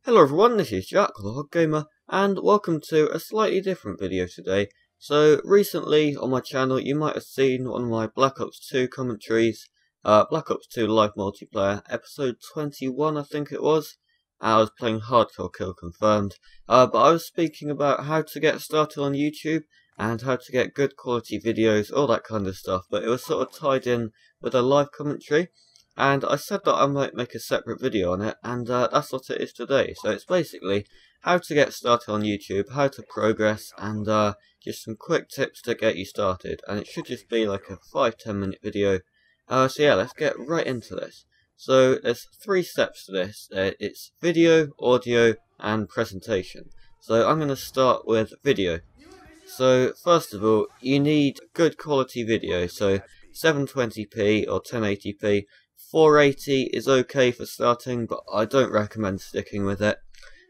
Hello everyone, this is Jack, the Hog Gamer, and welcome to a slightly different video today. So recently on my channel you might have seen one of my Black Ops 2 commentaries, Black Ops 2 Live Multiplayer, episode 21 I think it was. I was playing Hardcore Kill Confirmed, but I was speaking about how to get started on YouTube and how to get good quality videos, all that kind of stuff, but it was sort of tied in with a live commentary. And I said that I might make a separate video on it, and that's what it is today. So it's basically how to get started on YouTube, how to progress, and just some quick tips to get you started. And it should just be like a 5-10 minute video. So yeah, let's get right into this. So there's 3 steps to this. It's video, audio, and presentation. So I'm going to start with video. So first of all, you need good quality video. So 720p or 1080p. 480 is okay for starting, but I don't recommend sticking with it.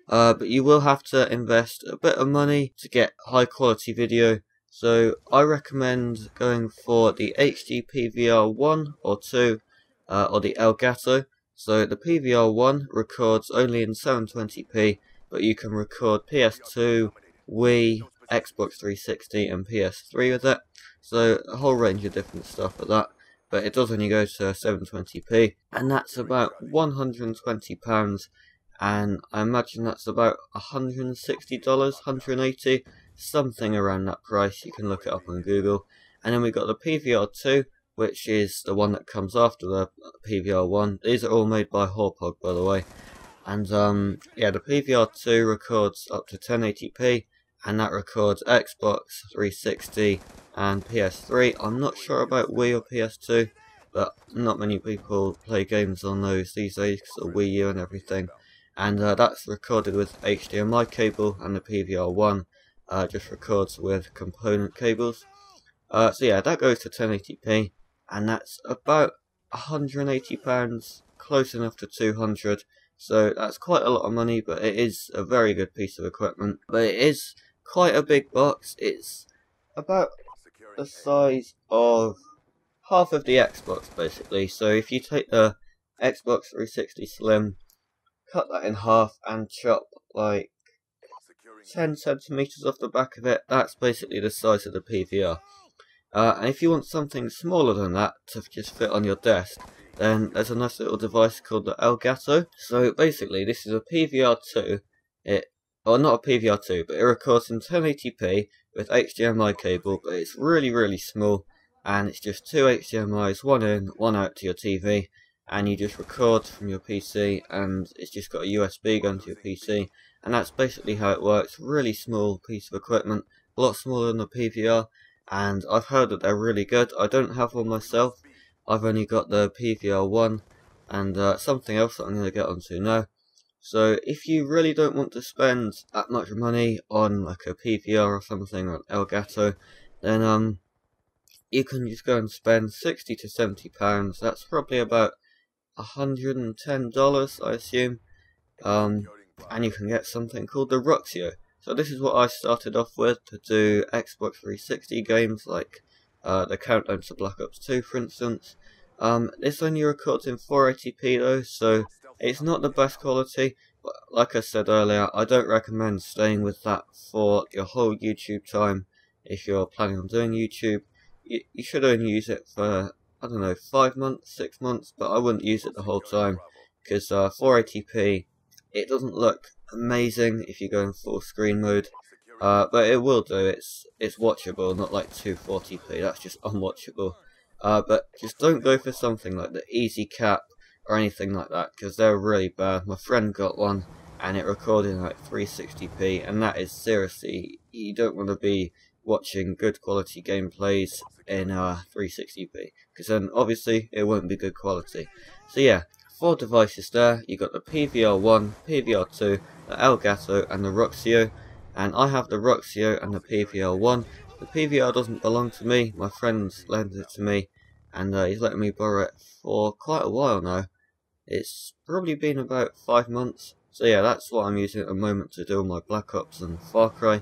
But you will have to invest a bit of money to get high quality video. So I recommend going for the HD PVR 1 or 2 or the Elgato. So the PVR 1 records only in 720p, but you can record PS2, Wii, Xbox 360 and PS3 with it. So a whole range of different stuff with that. But it does only go to 720p, and that's about £120, and I imagine that's about $160, $180, something around that price. You can look it up on Google. And then we got the PVR2, which is the one that comes after the PVR1. These are all made by Horpog, by the way. And yeah, the PVR2 records up to 1080p, and that records Xbox 360 and PS3. I'm not sure about Wii or PS2, but not many people play games on those these days because of Wii U and everything. And that's recorded with HDMI cable, and the PVR1 just records with component cables. So yeah, that goes to 1080p, and that's about £180, close enough to 200. So that's quite a lot of money, but it is a very good piece of equipment. But it is quite a big box. It's about the size of half of the Xbox, basically. So if you take the Xbox 360 Slim, cut that in half and chop like 10 centimeters off the back of it, that's basically the size of the PVR. And if you want something smaller than that to just fit on your desk, then there's a nice little device called the Elgato. So basically this is a PVR2, or not a PVR2, but it records in 1080p with HDMI cable, but it's really small, and it's just 2 HDMIs, one in, one out to your TV, and you just record from your PC, and it's just got a USB going to your PC, and that's basically how it works. Really small piece of equipment, a lot smaller than the PVR, and I've heard that they're really good. I don't have one myself. I've only got the PVR 1, and something else that I'm going to get onto now. So if you really don't want to spend that much money on like a PVR or something, or an Elgato, then you can just go and spend £60 to £70. That's probably about $110, I assume. And you can get something called the Roxio. So this is what I started off with to do Xbox 360 games, like the Countdown to Black Ops 2, for instance. This only records in 480p though, so it's not the best quality, but like I said earlier, I don't recommend staying with that for your whole YouTube time. If you're planning on doing YouTube, you should only use it for, I don't know, 5 months, 6 months, but I wouldn't use it the whole time, because 480p, it doesn't look amazing if you go in full screen mode, but it will do. It's watchable, not like 240p, that's just unwatchable. But just don't go for something like the Easy Cap or anything like that, because they're really bad. My friend got one and it recorded in like 360p, and that is seriously, you don't want to be watching good quality gameplays in 360p, because then obviously it won't be good quality. So yeah, 4 devices there. You got the PVR 1, PVR 2, the Elgato and the Roxio, and I have the Roxio and the PVR 1. The PVR doesn't belong to me, my friend lent it to me, and he's letting me borrow it for quite a while now. It's probably been about 5 months. So yeah, that's what I'm using at the moment to do my Black Ops and Far Cry.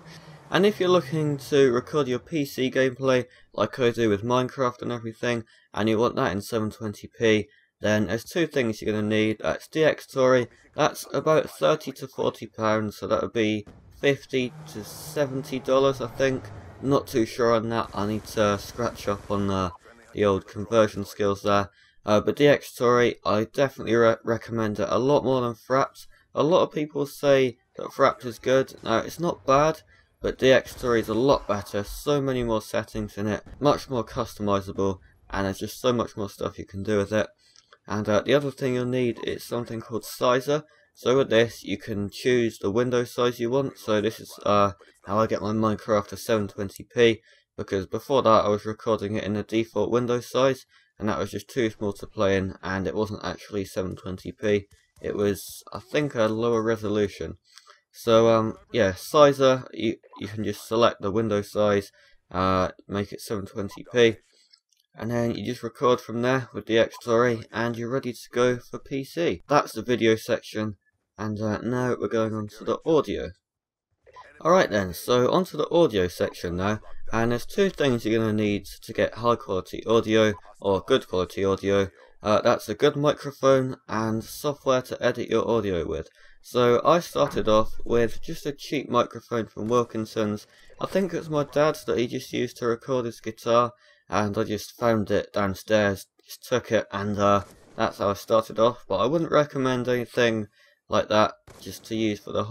And if you're looking to record your PC gameplay, like I do with Minecraft and everything, and you want that in 720p, then there's two things you're going to need. That's DxTory, that's about £30 to £40, so that would be $50 to $70 I think. Not too sure on that, I need to scratch up on the old conversion skills there. But DxTory, I definitely recommend it a lot more than Fraps. A lot of people say that Fraps is good. Now, it's not bad, but DxTory is a lot better. So many more settings in it, much more customizable, and there's just so much more stuff you can do with it. And the other thing you'll need is something called Sizer. So with this, you can choose the window size you want. So this is how I get my Minecraft to 720p, because before that I was recording it in the default window size, and that was just too small to play in, and it wasn't actually 720p. It was, I think, a lower resolution. So yeah, Sizer, you can just select the window size, make it 720p, and then you just record from there with DxTory, and you're ready to go for PC. That's the video section, and now we're going on to the audio. Alright then, so onto the audio section now, and there's two things you're going to need to get high quality audio, or good quality audio. That's a good microphone and software to edit your audio with. So I started off with just a cheap microphone from Wilkinson's. I think it's my dad's that he just used to record his guitar, and I just found it downstairs, just took it, and that's how I started off. But I wouldn't recommend anything like that just to use for your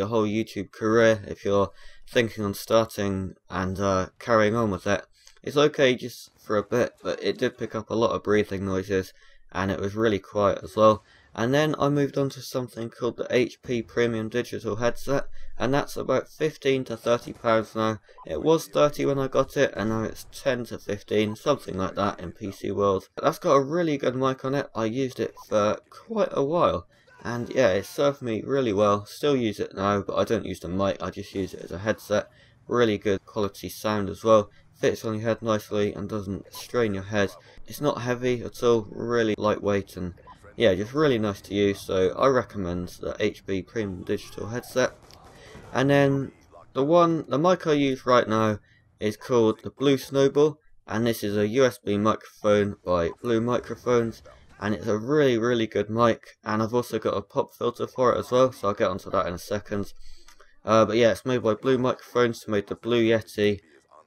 whole YouTube career if you're thinking on starting and carrying on with it. It's okay just for a bit, but it did pick up a lot of breathing noises, and it was really quiet as well. And then I moved on to something called the HP Premium Digital Headset, and that's about £15 to £30 now. It was 30 when I got it, and now it's 10 to 15, something like that in PC world. That's got a really good mic on it. I used it for quite a while, and yeah, it served me really well. Still use it now, but I don't use the mic, I just use it as a headset. Really good quality sound as well. Fits on your head nicely and doesn't strain your head. It's not heavy at all, really lightweight, and yeah, just really nice to use. So I recommend the HP Premium Digital Headset. And then the mic I use right now is called the Blue Snowball, and this is a USB microphone by Blue Microphones, and it's a really good mic, and I've also got a pop filter for it as well, so I'll get onto that in a second. But yeah, it's made by Blue Microphones, who made the Blue Yeti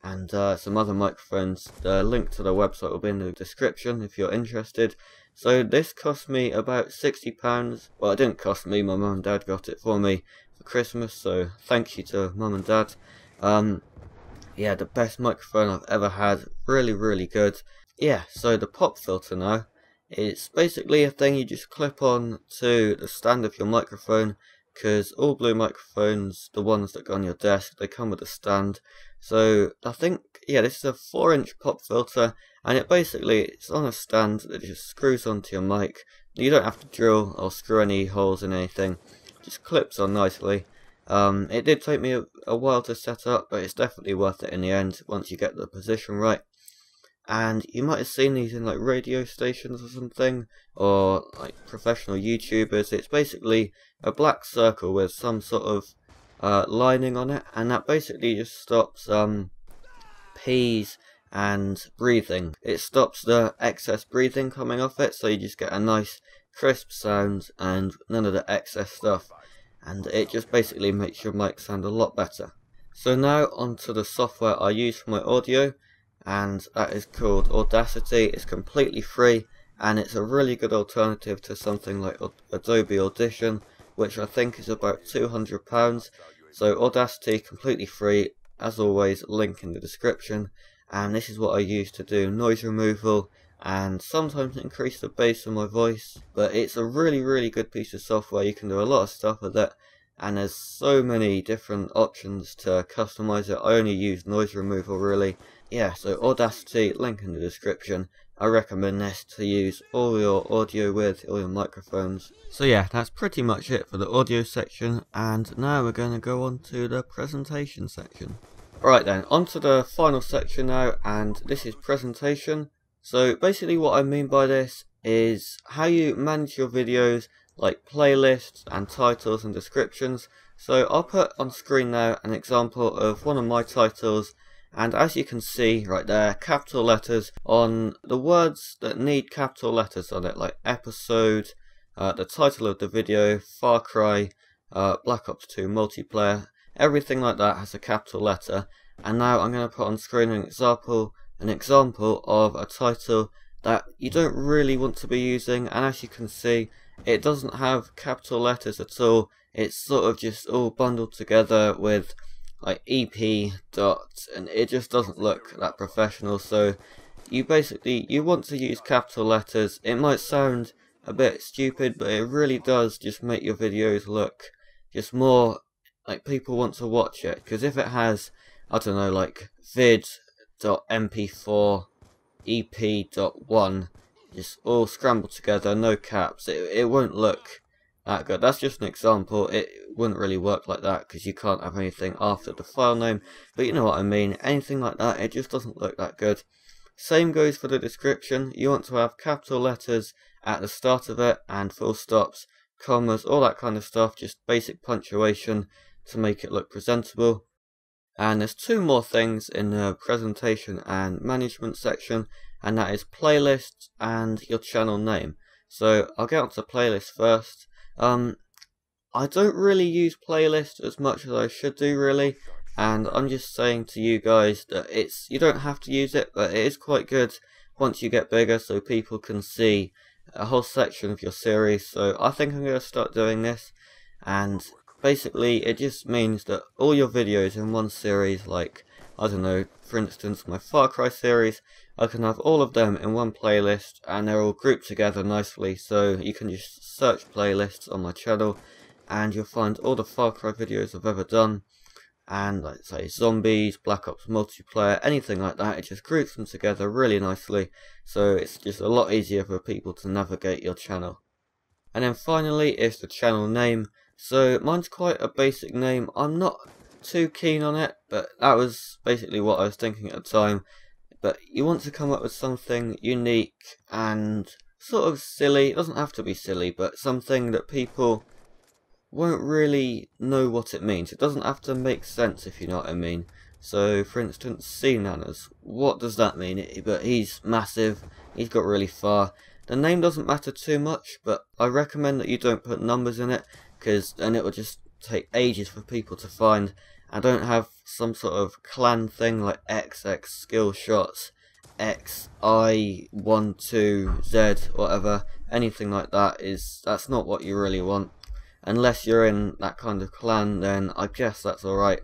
and some other microphones. The link to the website will be in the description if you're interested. So this cost me about £60. Well, it didn't cost me, my mum and dad got it for me for Christmas, so thank you to mum and dad. Yeah, the best microphone I've ever had, really good. Yeah, so the pop filter now, it's basically a thing you just clip on to the stand of your microphone, because all Blue microphones, the ones that go on your desk, they come with a stand. So I think, yeah, this is a 4-inch pop filter, and it's on a stand that just screws onto your mic. You don't have to drill or screw any holes in anything, it just clips on nicely. It did take me a while to set up, but it's definitely worth it in the end once you get the position right. And you might have seen these in like radio stations or something, or like professional YouTubers. It's basically a black circle with some sort of lining on it, and that basically just stops peas and breathing. It stops the excess breathing coming off it, so you just get a nice crisp sound and none of the excess stuff, and it just basically makes your mic sound a lot better. So now onto the software I use for my audio, and that is called Audacity. It's completely free, and it's a really good alternative to something like Adobe Audition, which I think is about £200. So Audacity, completely free, as always, link in the description. And this is what I use to do noise removal and sometimes increase the bass of my voice. But it's a really good piece of software. You can do a lot of stuff with it, and there's so many different options to customize it. I only use noise removal really. Yeah, so Audacity, link in the description. I recommend this to use all your audio with, all your microphones. So yeah, that's pretty much it for the audio section, and now we're going to go on to the presentation section. Alright then, on to the final section now, and this is presentation. So basically what I mean by this is how you manage your videos, like playlists and titles and descriptions. So I'll put on screen now an example of one of my titles, and as you can see right there, capital letters on the words that need capital letters on it, like episode, the title of the video, Far Cry, Black Ops 2 multiplayer, everything like that has a capital letter. And now I'm going to put on screen an example of a title that you don't really want to be using, and as you can see, it doesn't have capital letters at all. It's sort of just all bundled together with like EP dot, and it just doesn't look that professional. So you want to use capital letters. It might sound a bit stupid, but it really does just make your videos look just more like people want to watch it. Because if it has, I don't know, like vid.mp4 ep.1 just all scrambled together, no caps, it won't look that good. That's just an example. It wouldn't really work like that because you can't have anything after the file name, but you know what I mean. Anything like that, it just doesn't look that good. Same goes for the description. You want to have capital letters at the start of it and full stops, commas, all that kind of stuff, just basic punctuation to make it look presentable. And there's two more things in the presentation and management section, and that is playlists and your channel name. So I'll get onto playlist first. I don't really use playlist as much as I should do really, and I'm just saying to you guys that you don't have to use it, but it is quite good once you get bigger so people can see a whole section of your series. So I think I'm going to start doing this, and basically it just means that all your videos in one series, like, I don't know, for instance my Far Cry series, I can have all of them in one playlist and they're all grouped together nicely. So you can just search playlists on my channel and you'll find all the Far Cry videos I've ever done, and like say zombies, Black Ops multiplayer, anything like that. It just groups them together really nicely, so it's just a lot easier for people to navigate your channel. And then finally is the channel name. So mine's quite a basic name. I'm not too keen on it, but that was basically what I was thinking at the time. But you want to come up with something unique and sort of silly. It doesn't have to be silly, but something that people won't really know what it means. It doesn't have to make sense, if you know what I mean. So for instance, C Nanas, what does that mean? But he's massive, he's got really far. The name doesn't matter too much, but I recommend that you don't put numbers in it, because then it will just take ages for people to find. I don't have some sort of clan thing like XX skill shots, XI12Z, whatever. Anything like that that's not what you really want. Unless you're in that kind of clan, then I guess that's alright.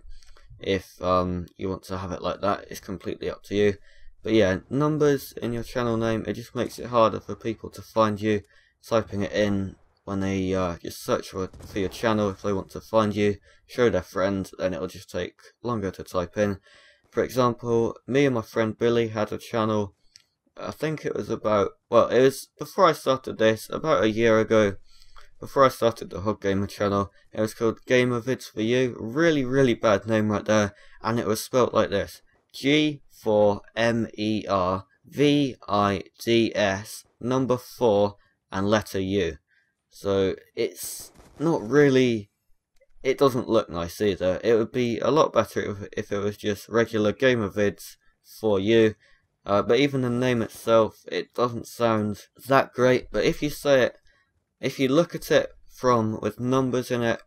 If you want to have it like that, it's completely up to you. But yeah, numbers in your channel name, it just makes it harder for people to find you. Typing it in when they just search for your channel, if they want to find you, show their friend, then it'll just take longer to type in. For example, me and my friend Billy had a channel, I think it was about, well, it was before I started this, about a year ago. Before I started the Hog Gamer channel, it was called Gamer Vids for You. Really bad name right there, and it was spelt like this: G4MERVIDS number 4 and letter U. So it's not really, it doesn't look nice either. It would be a lot better if it was just regular Gamer Vids for You. But even the name itself, it doesn't sound that great. But if you say it, if you look at it with numbers in it,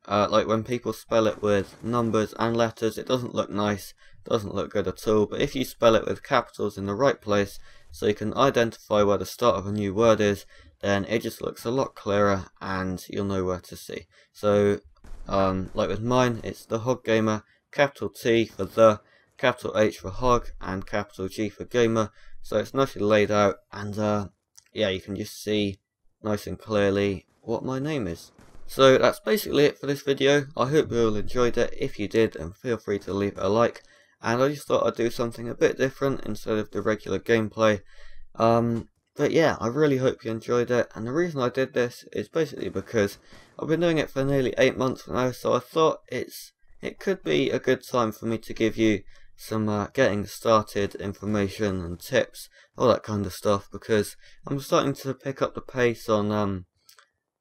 like when people spell it with numbers and letters, it doesn't look nice, doesn't look good at all. But if you spell it with capitals in the right place, so you can identify where the start of a new word is, then it just looks a lot clearer and you'll know where to see. So like with mine, it's the Hog Gamer, capital T for the, capital H for hog, and capital G for gamer. So it's nicely laid out, and yeah, you can just see nice and clearly what my name is. So that's basically it for this video. I hope you all enjoyed it. If you did, then feel free to leave it a like. And I just thought I'd do something a bit different instead of the regular gameplay. But yeah, I really hope you enjoyed it. And the reason I did this is basically because I've been doing it for nearly 8 months now. So I thought it could be a good time for me to give you some getting started information and tips, all that kind of stuff, because I'm starting to pick up the pace on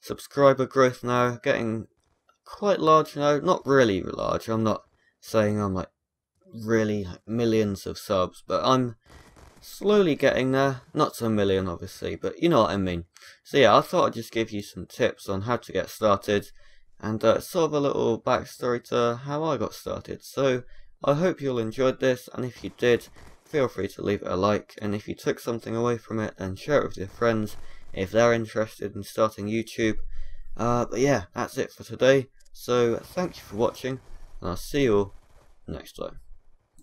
subscriber growth now, getting quite large now. Not really large, I'm not saying I'm like really millions of subs, but I'm slowly getting there. Not to a million obviously, but you know what I mean. So yeah, I thought I'd just give you some tips on how to get started, and sort of a little backstory to how I got started. So I hope you all enjoyed this, and if you did, feel free to leave it a like, and if you took something away from it, then share it with your friends if they're interested in starting YouTube. But yeah, that's it for today. So thank you for watching, and I'll see you all next time.